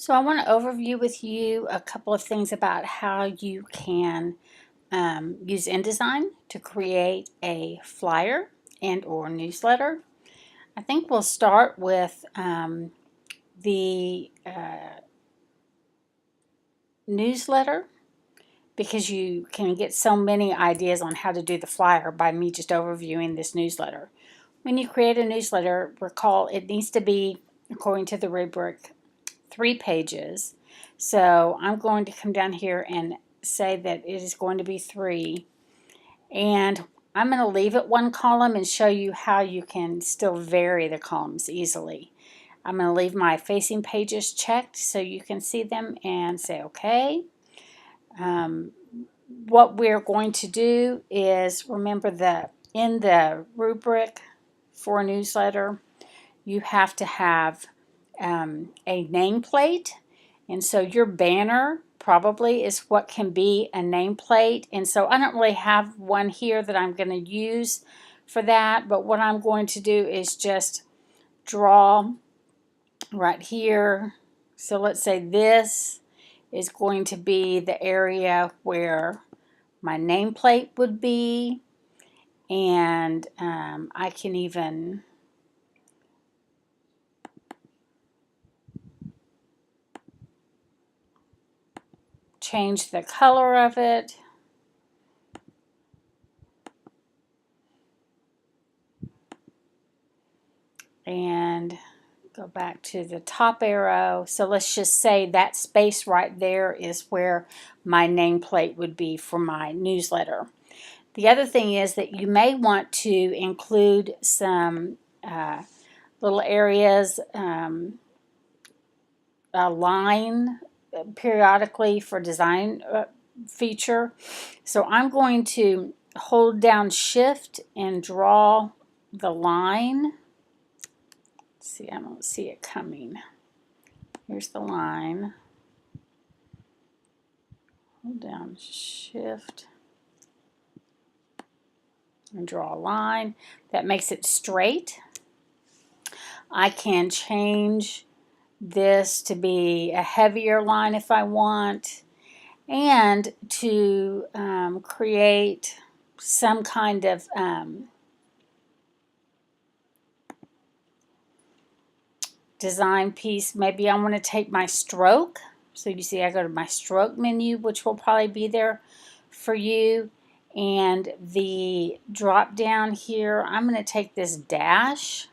So I want to overview with you a couple of things about how you can use InDesign to create a flyer and or newsletter. I think we'll start with the newsletter because you can get so many ideas on how to do the flyer by me just overviewing this newsletter. When you create a newsletter, recall it needs to be, according to the rubric, 3 pages. So I'm going to come down here and say that it is going to be 3. And I'm going to leave it 1 column and show you how you can still vary the columns easily. I'm going to leave my facing pages checked so you can see them and say OK. What we're going to do is remember that in the rubric for a newsletter, you have to have a nameplate. And so your banner probably is what can be a nameplate. And so I don't really have one here that I'm going to use for that. But what I'm going to do is just draw right here. So let's say this is going to be the area where my nameplate would be. And I can even change the color of it. And go back to the top arrow. So let's just say that space right there is where my nameplate would be for my newsletter. The other thing is that you may want to include some little areas, a line periodically for design feature. So I'm going to hold down Shift and draw the line. See, I don't see it coming. Here's the line. Hold down Shift and draw a line. That makes it straight. I can change this to be a heavier line if I want, and to create some kind of design piece. Maybe I want to take my stroke. So you see I go to my stroke menu, which will probably be there for you. And the drop down here, I'm going to take this dash.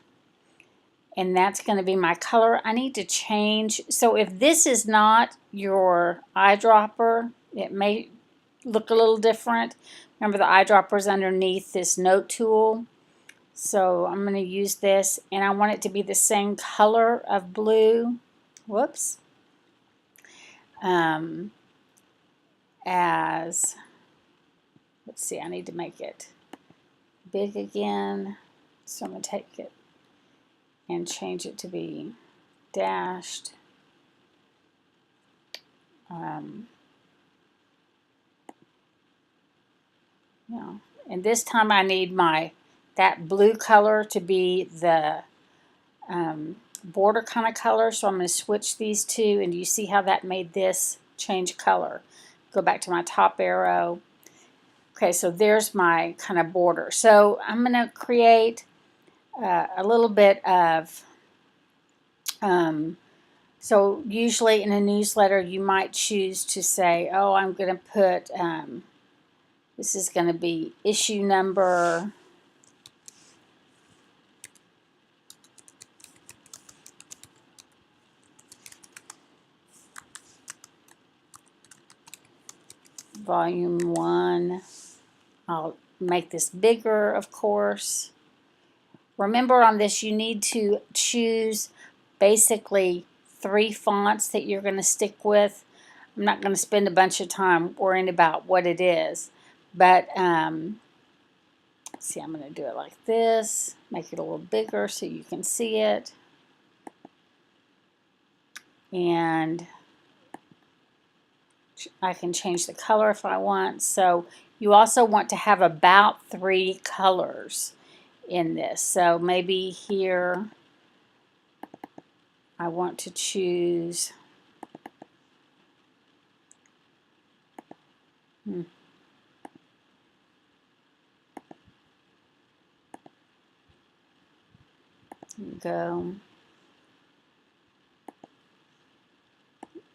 And that's going to be my color. I need to change. So if this is not your eyedropper, it may look a little different. Remember, the eyedropper is underneath this note tool. So I'm going to use this, and I want it to be the same color of blue. Whoops. As, let's see, I need to make it big again. So I'm going to take it and change it to be dashed. Yeah. And this time I need that blue color to be the border kind of color. So I'm going to switch these two, and you see how that made this change color. Go back to my top arrow. Okay, so there's my kind of border. So I'm going to create a little bit of, so usually in a newsletter you might choose to say, oh, I'm going to put, this is going to be issue number, volume 1. I'll make this bigger, of course. Remember, on this you need to choose basically 3 fonts that you're going to stick with. I'm not going to spend a bunch of time worrying about what it is, but see, I'm going to do it like this, make it a little bigger so you can see it, and I can change the color if I want. So you also want to have about 3 colors in this. So maybe here I want to choose Hmm. Go.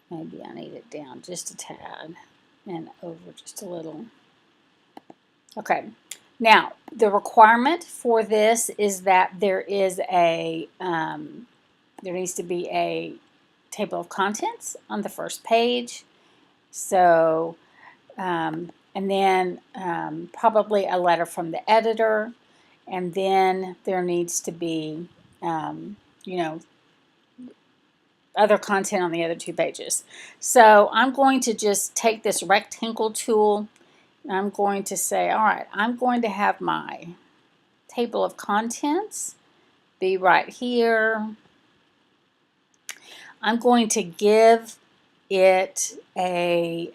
Maybe I need it down just a tad and over just a little. Okay. Now, the requirement for this is that there is there needs to be a table of contents on the first page. So, and then probably a letter from the editor, and then there needs to be, you know, other content on the other 2 pages. So I'm going to just take this rectangle tool, and I'm going to say, all right, I'm going to have my table of contents be right here. I'm going to give it a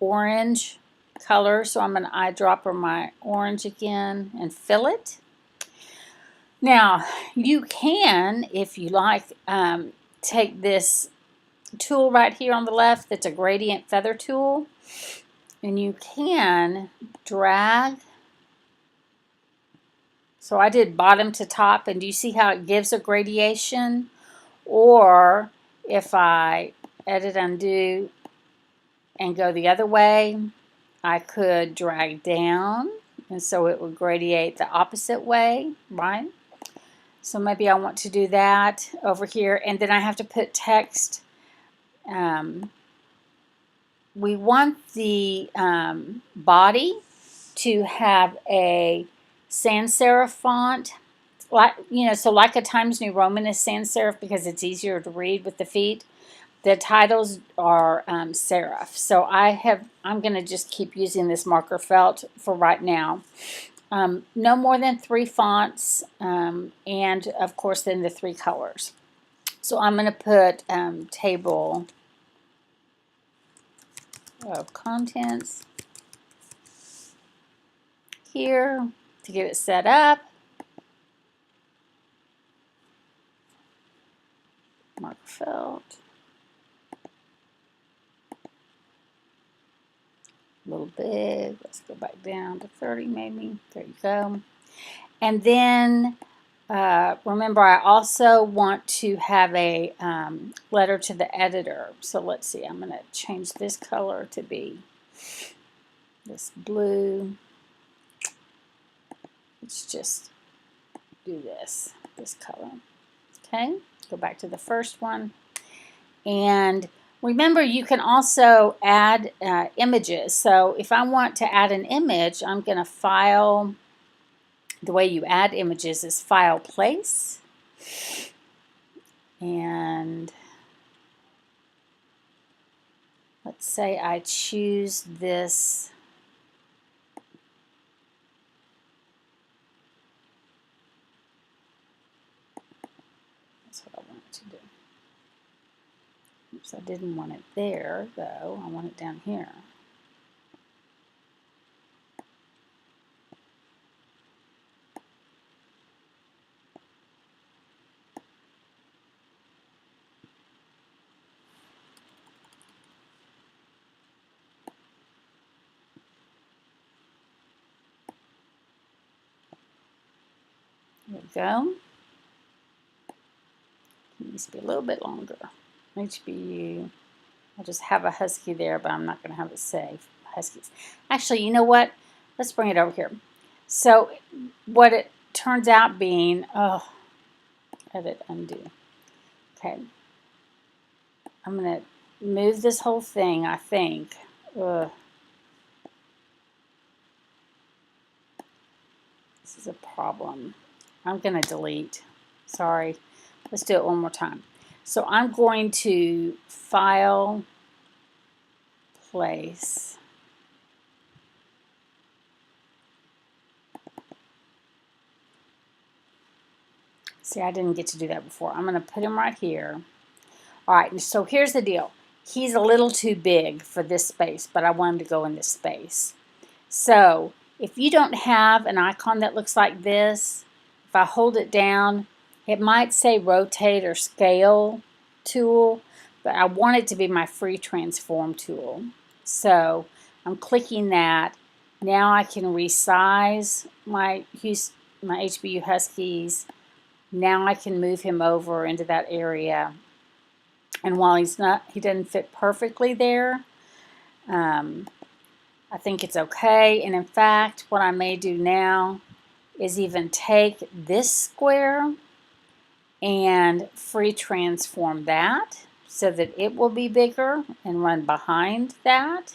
orange color, so I'm going to eyedropper my orange again and fill it. Now, you can, if you like, take this tool right here on the left that's a gradient feather tool, and you can drag. So I did bottom to top, and do you see how it gives a gradation? Or if I edit, undo, and go the other way, I could drag down, and so it would gradiate the opposite way, right? So maybe I want to do that over here, and then I have to put text. We want the body to have a sans serif font, like so like a Times New Roman is sans serif because it's easier to read with the feet. The titles are serif. So I'm going to just keep using this marker felt for right now. No more than 3 fonts, and of course then the 3 colors. So I'm going to put table of contents here to get it set up. Marker felt. A little big. Let's go back down to 30 maybe. There you go. And then remember, I also want to have a letter to the editor. So let's see. I'm going to change this color to be this blue. Let's just do this color. Okay. Go back to the first one. And remember, you can also add images. So if I want to add an image, I'm going to file. The way you add images is file place. And let's say I choose this. That's what I wanted to do. Oops, I didn't want it there, though. I want it down here. There we go. It needs to be a little bit longer. HBU. I'll just have a husky there, but I'm not going to have it say huskies. Actually, you know what? Let's bring it over here. So what it turns out being, edit, undo. Okay. I'm going to move this whole thing, I think. Ugh. This is a problem. I'm going to delete. Sorry. Let's do it one more time. So I'm going to file, place. See, I didn't get to do that before. I'm going to put him right here. All right, so here's the deal. He's a little too big for this space, but I want him to go in this space. So if you don't have an icon that looks like this, if I hold it down, it might say rotate or scale tool, but I want it to be my free transform tool. So I'm clicking that. Now I can resize my HBU Huskies. Now I can move him over into that area. And while he doesn't fit perfectly there, I think it's okay. And in fact, what I may do now is even take this square and free transform that so that it will be bigger and run behind that.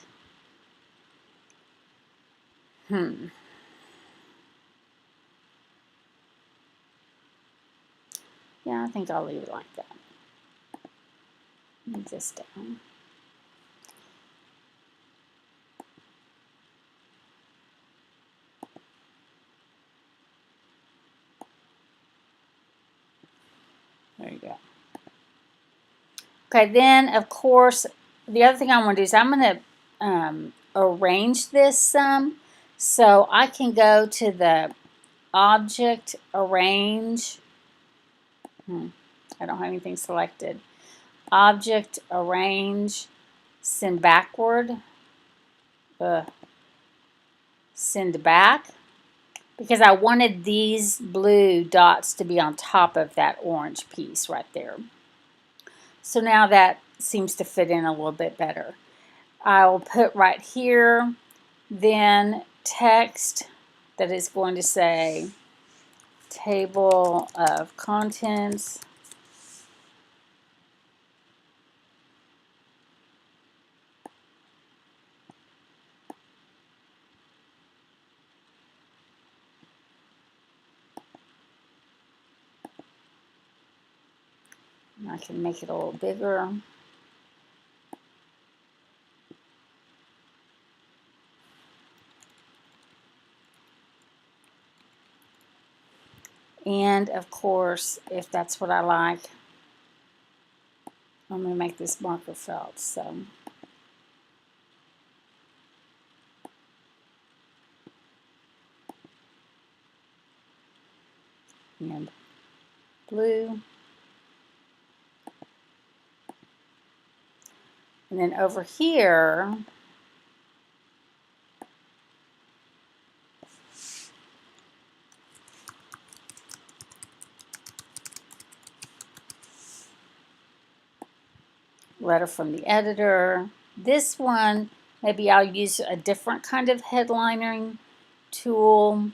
Yeah, I think I'll leave it like that. Move this down. There you go. Okay, then of course, the other thing I want to do is I'm going to arrange this some. So I can go to the Object, Arrange. I don't have anything selected. Object, Arrange, Send Backward. Send Back. Because I wanted these blue dots to be on top of that orange piece right there. So now that seems to fit in a little bit better. I will put right here then text that is going to say table of contents. I can make it a little bigger. And of course, if that's what I like, I'm going to make this marker felt. So and blue. And then over here, letter from the editor. This one, maybe I'll use a different kind of headlining tool.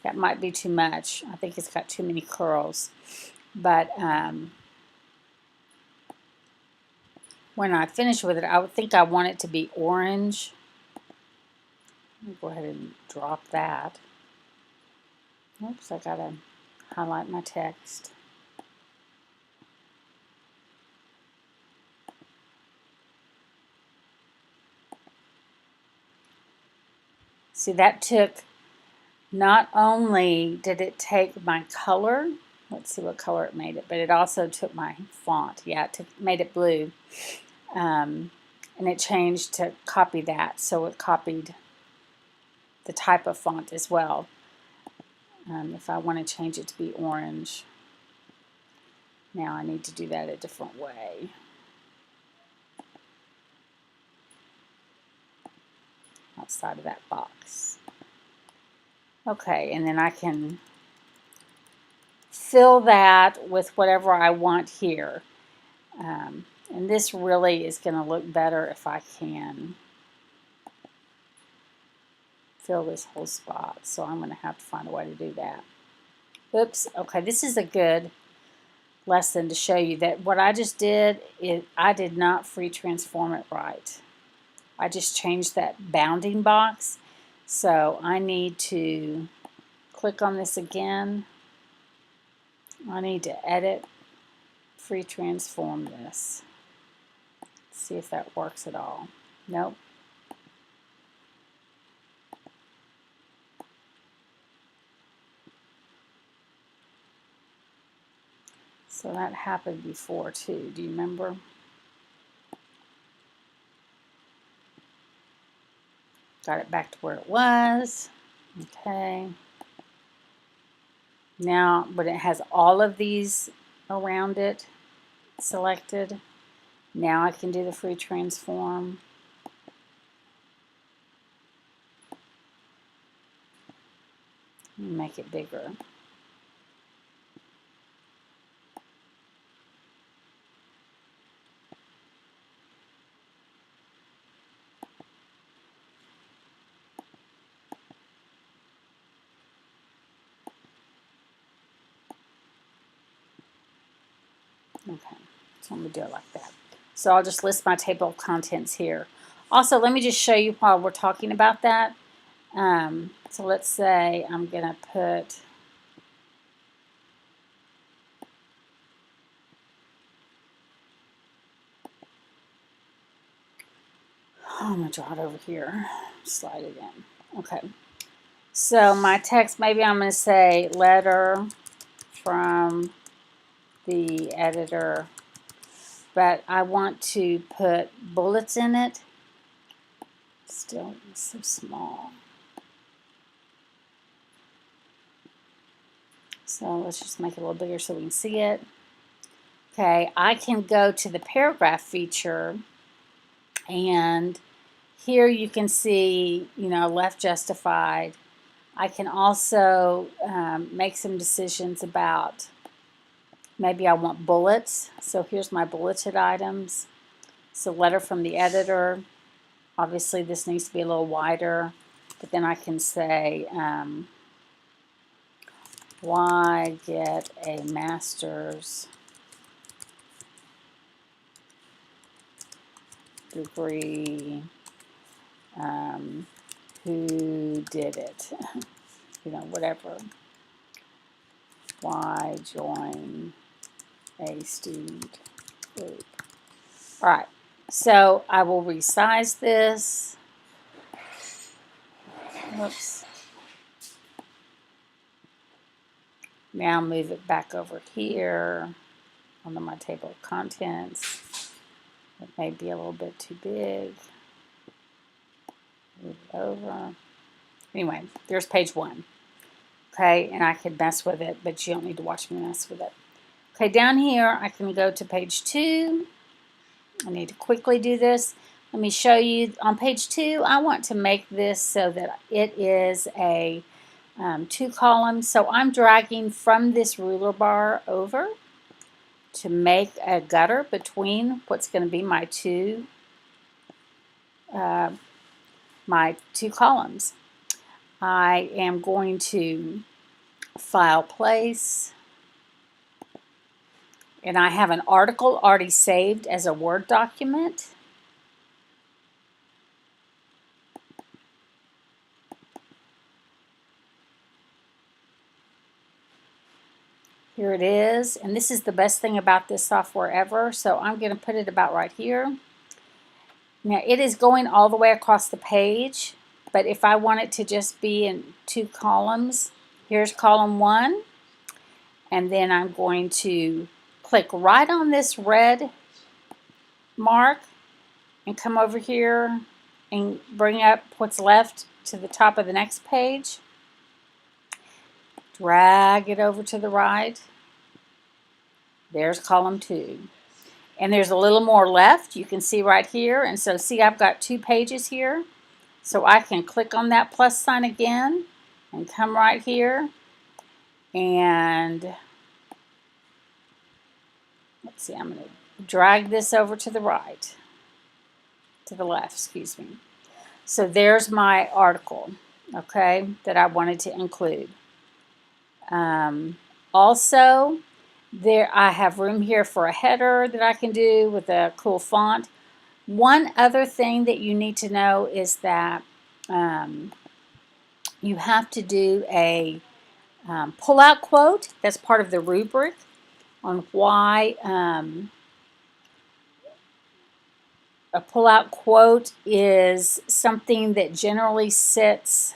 That might be too much. I think it's got too many curls. But when I finish with it, I would think I want it to be orange. Let me go ahead and drop that. Oops, I gotta highlight my text. See, that took, not only did it take my color, let's see what color it made it, but it also took my font. Yeah, it made it blue. And it changed to copy that, so it copied the type of font as well. If I want to change it to be orange, now I need to do that a different way. Outside of that box. Okay, and then I can fill that with whatever I want here. And this really is going to look better if I can fill this whole spot. So I'm going to have to find a way to do that. Oops. Okay, this is a good lesson to show you that what I just did is I did not free transform it right. I just changed that bounding box. So I need to click on this again. I need to edit, free transform this. See if that works at all. Nope. So that happened before too. Do you remember? Got it back to where it was. Okay. Now, when it has all of these around it selected, now I can do the free transform. Make it bigger. Okay, so let me do it like that. So I'll just list my table of contents here. Also, let me just show you while we're talking about that. So let's say I'm going to put I'm going to draw it over here. Slide it in. Okay. So my text, maybe I'm going to say letter from the editor, but I want to put bullets in it. Still so small. So let's just make it a little bigger so we can see it. Okay, I can go to the paragraph feature, and here you can see, left justified. I can also make some decisions about maybe I want bullets. So here's my bulleted items. So letter from the editor. Obviously this needs to be a little wider, but then I can say why get a master's degree, who did it, whatever. Why join a student group. All right, so I will resize this. Whoops. Now move it back over here onto my table of contents. It may be a little bit too big. Move it over. Anyway, there's page 1. Okay, and I could mess with it, but you don't need to watch me mess with it. Okay, down here I can go to page 2. I need to quickly do this. Let me show you. On page 2, I want to make this so that it is a 2 columns. So I'm dragging from this ruler bar over to make a gutter between what's going to be my two columns. I am going to file place, and I have an article already saved as a Word document. Here it is, and this is the best thing about this software ever, so I'm going to put it about right here. Now it is going all the way across the page, but if I want it to just be in 2 columns, here's column 1, and then I'm going to click right on this red mark and come over here and bring up what's left to the top of the next page. Drag it over to the right. There's column 2. And there's a little more left. You can see right here. And so see, I've got 2 pages here. So I can click on that plus sign again and come right here. And let's see, I'm going to drag this over to the right. To the left, excuse me. So there's my article, okay, that I wanted to include. Also, there I have room here for a header that I can do with a cool font. One other thing that you need to know is that you have to do a pull-out quote. That's part of the rubric on why a pull-out quote is something that generally sits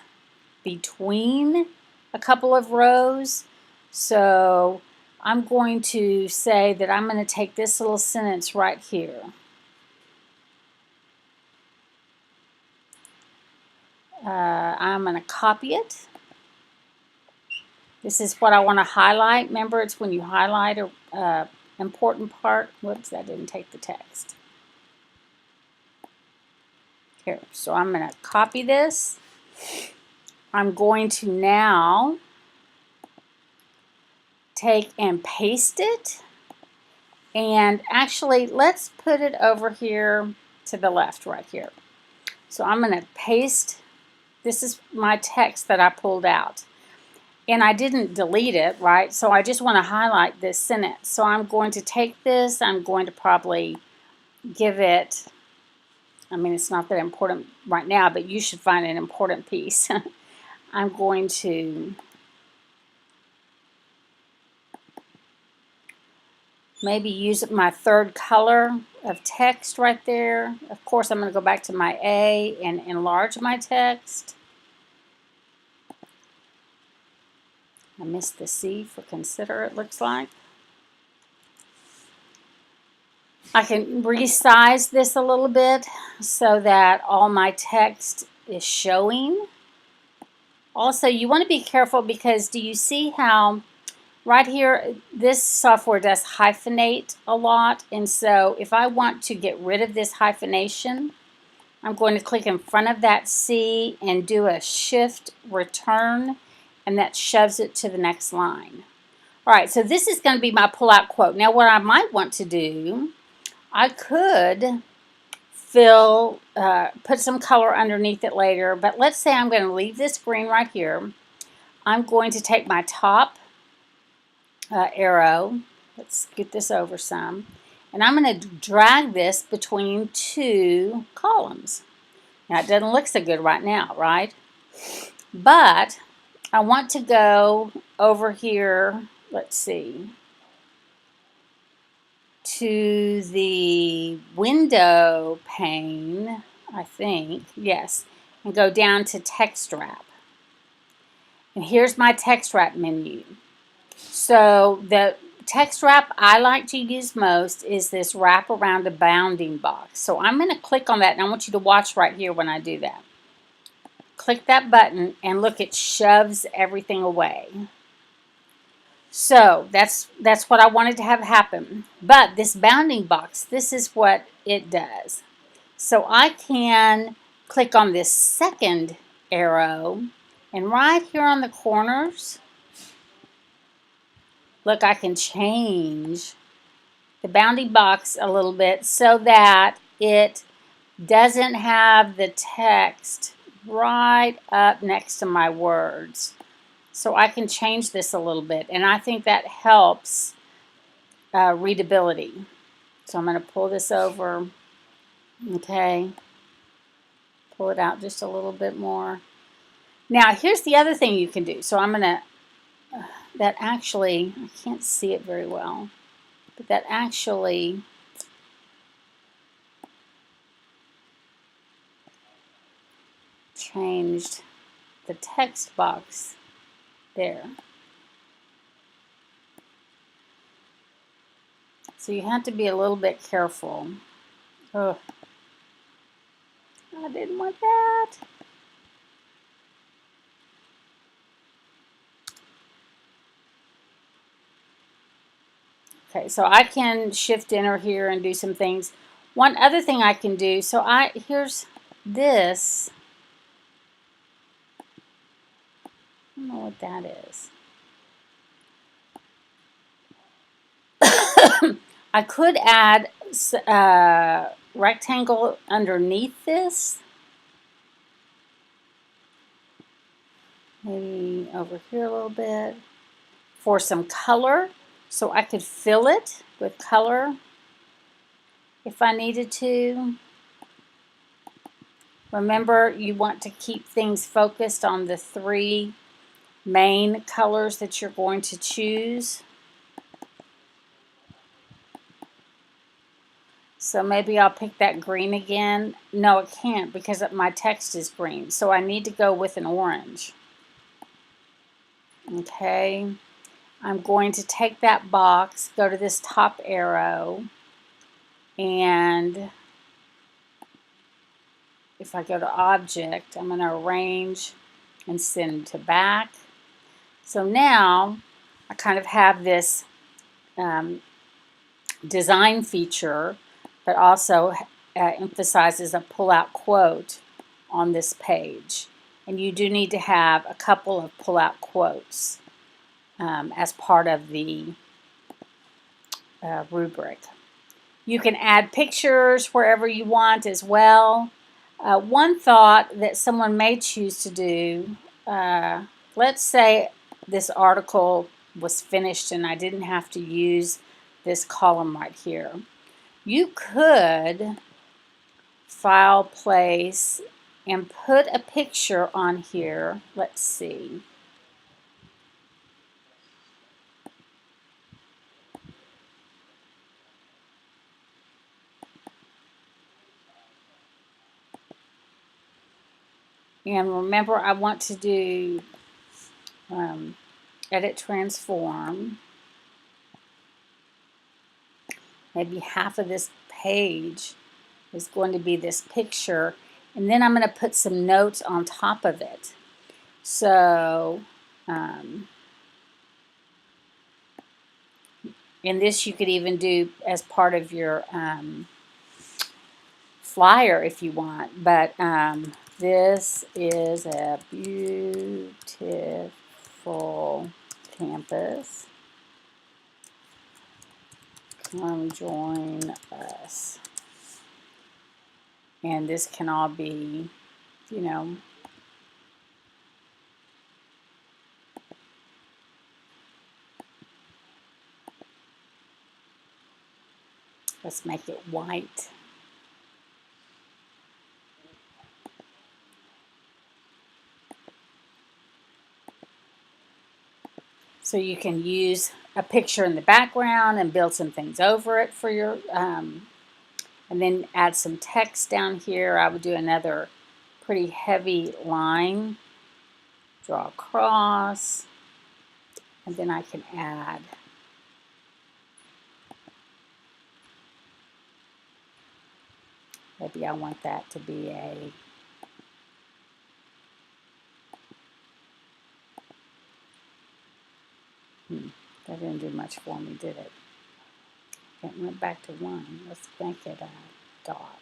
between a couple of rows. So I'm going to say that I'm going to take this little sentence right here. I'm going to copy it. This is what I want to highlight. Remember, it's when you highlight a important part. Whoops, that didn't take the text. Here, so I'm going to copy this. I'm going to now take and paste it. And actually, let's put it over here to the left right here. So I'm going to paste. This is my text that I pulled out. And I didn't delete it, right? So I just want to highlight this sentence. So I'm going to take this. I'm going to probably give it, I mean, it's not that important right now, but you should find an important piece. I'm going to maybe use my third color of text right there. Of course, I'm going to go back to my A and enlarge my text. I missed the C for consider, it looks like. I can resize this a little bit so that all my text is showing. Also, you want to be careful because do you see how right here, this software does hyphenate a lot. And so if I want to get rid of this hyphenation, I'm going to click in front of that C and do a shift return, and that shoves it to the next line. All right, so this is going to be my pull-out quote. Now, what I might want to do, I could put some color underneath it later, but let's say I'm going to leave this green right here. I'm going to take my top arrow, let's get this over some, and I'm going to drag this between two columns. Now, it doesn't look so good right now, right? But I want to go over here, let's see, to the window pane, I think, yes, and go down to text wrap. And here's my text wrap menu. So the text wrap I like to use most is this wrap around a bounding box. So I'm going to click on that, and I want you to watch right here when I do that. Click that button, and look, it shoves everything away. So that's what I wanted to have happen. But this bounding box, this is what it does. So I can click on this second arrow, and right here on the corners, look, I can change the bounding box a little bit so that it doesn't have the text right up next to my words. So I can change this a little bit, and I think that helps readability. So I'm going to pull this over, okay, pull it out just a little bit more. Now, here's the other thing you can do. So I'm going to, that actually, I can't see it very well, but that actually changed the text box there. So you have to be a little bit careful. Oh, I didn't want that. Okay, so I can shift enter here and do some things. One other thing I can do, so here's this. I don't know what that is. I could add a rectangle underneath this. Maybe over here a little bit for some color. So I could fill it with color if I needed to. Remember, you want to keep things focused on the three main colors that you're going to choose. So maybe I'll pick that green again. No, it can't because my text is green. So I need to go with an orange. Okay. I'm going to take that box, go to this top arrow, and if I go to Object, I'm going to arrange and send to back. So now I kind of have this design feature, but also emphasizes a pull-out quote on this page. And you do need to have a couple of pull-out quotes as part of the rubric. You can add pictures wherever you want as well. One thought that someone may choose to do, let's say this article was finished and I didn't have to use this column right here. You could file, place, and put a picture on here. Let's see. And remember, I want to do edit transform. Maybe half of this page is going to be this picture, and then I'm going to put some notes on top of it. So, and this you could even do as part of your flyer if you want, but this is a beautiful campus. Come join us. And this can all be, you know, let's make it white. So you can use a picture in the background and build some things over it for your, and then add some text down here. I would do another pretty heavy line, draw across, and then I can add maybe I want that to be a that didn't do much for me, did it? It went back to 1. Let's make it a dot.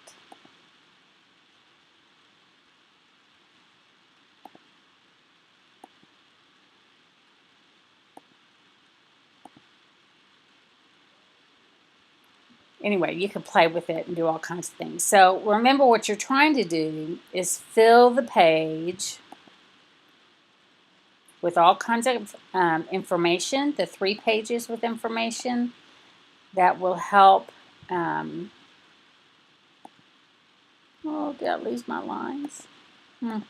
Anyway, you can play with it and do all kinds of things. So remember, what you're trying to do is fill the page with all kinds of information, the 3 pages with information that will help. Oh, did I lose my lines? I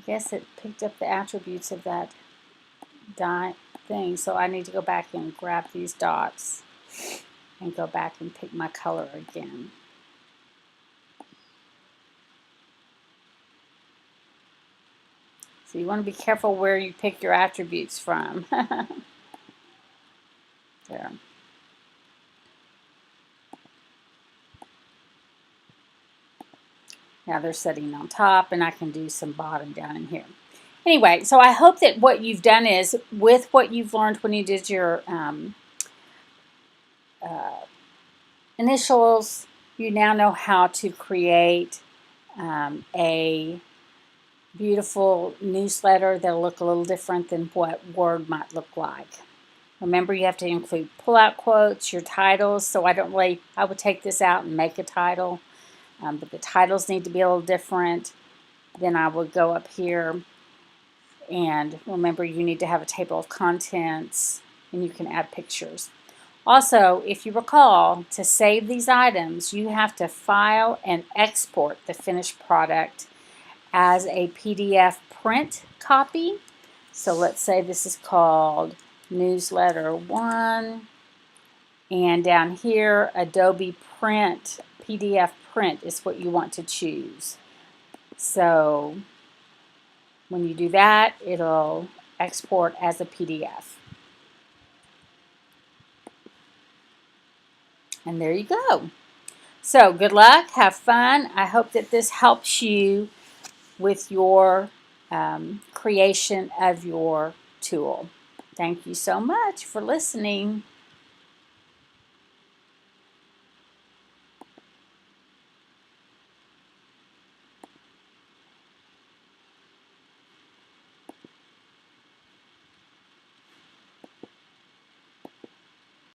guess it picked up the attributes of that dot thing, so I need to go back and grab these dots and go back and pick my color again. So you want to be careful where you pick your attributes from. There. Now they're sitting on top, and I can do some bottom down in here. Anyway, so I hope that what you've done is, with what you've learned when you did your initials, you now know how to create a beautiful newsletter that'll look a little different than what Word might look like. Remember, you have to include pull-out quotes, your titles. So I would take this out and make a title, but the titles need to be a little different. Then I would go up here, and remember, you need to have a table of contents, and you can add pictures. Also, if you recall, to save these items, you have to file and export the finished product as a PDF print copy. So let's say this is called Newsletter 1, and down here, Adobe Print PDF print is what you want to choose. So when you do that, it'll export as a PDF. And there you go. So good luck, have fun. I hope that this helps you with your creation of your tool. Thank you so much for listening.